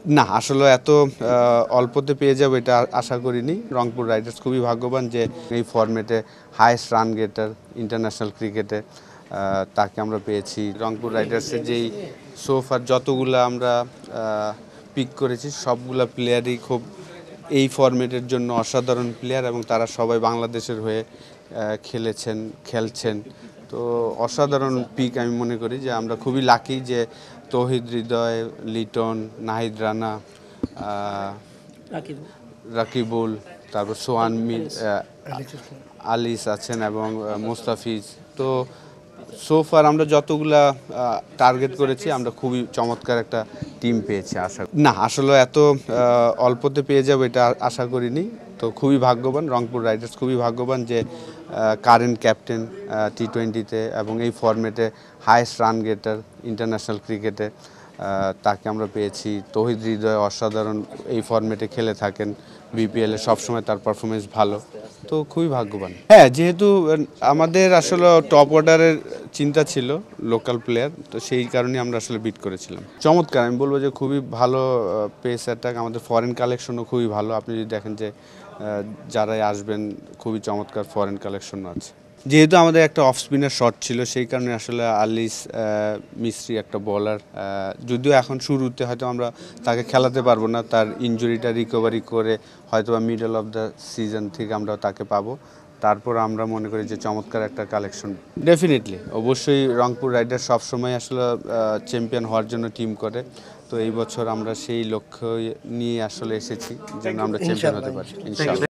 না, আসলে এত অল্পতে পেয়ে যাবো এটা আশা করিনি। রংপুর রাইডার্স খুবই ভাগ্যবান যে এই ফরম্যাটে হাইয়েস্ট রান গেটার ইন্টারন্যাশনাল ক্রিকেটে তাকে আমরা পেয়েছি। রংপুর রাইডার্সের যেই সোফার যতগুলো আমরা পিক করেছি সবগুলা প্লেয়ারই খুব এই ফরম্যাটের জন্য অসাধারণ প্লেয়ার এবং তারা সবাই বাংলাদেশের হয়ে খেলছেন। তো অসাধারণ পিক আমি মনে করি যে আমরা খুবই লাকি যে তৌহিদ হৃদয়, লিটন, নাহিদ রানা, রাকিবুল, তারপর সোহান আলিস আছেন এবং মোস্তাফিজ। তো সোফার আমরা যতগুলা টার্গেট করেছি আমরা খুবই চমৎকার একটা টিম পেয়েছি না, আসলে এত অল্পতে পেয়ে যাবো এটা আশা করিনি। তো খুবই ভাগ্যবান, রংপুর রাইডার্স খুবই ভাগ্যবান যে কারেন্ট ক্যাপ্টেন টি-20-তে এবং এই ফরম্যাটে হাইয়েস্ট রান গেটার ইন্টারন্যাশনাল ক্রিকেটে তাকে আমরা পেয়েছি। তৌহিদ হৃদয় অসাধারণ এই ফরম্যাটে খেলে থাকেন, বিপিএলে সবসময় তার পারফরমেন্স ভালো। তো খুবই ভাগ্যবান। হ্যাঁ, যেহেতু আমাদের আসলে টপ অর্ডারের চিন্তা ছিল লোকাল প্লেয়ার, তো সেই কারণে আমরা আসলে বিট করেছিলাম। চমৎকার, আমি বলবো যে খুবই ভালো পেস অ্যাটাক। আমাদের ফরেন কালেকশনও খুবই ভালো। আপনি যদি দেখেন যে যারাই আসবেন খুবই চমৎকার ফরেন কালেকশনও আছে। যেহেতু আমাদের একটা অফ স্পিনার শট ছিল সেই কারণে আসলে আলিস মিস্ত্রি একটা বলার, যদিও এখন শুরুতে হয়তো আমরা তাকে খেলাতে পারবো না, তার ইনজুরিটা রিকভারি করে হয়তো বা মিডল অফ দ্য সিজন থেকে আমরা তাকে পাবো। তারপর আমরা মনে করি যে চমৎকার একটা কালেকশন। ডেফিনেটলি, অবশ্যই রংপুর রাইডার্স সবসময় আসলে চ্যাম্পিয়ন হওয়ার জন্য টিম করে। তো এই বছর আমরা সেই লক্ষ্য নিয়ে আসলে এসেছি যেন আমরা চ্যাম্পিয়ন হতে পারি ইনশাআল্লাহ।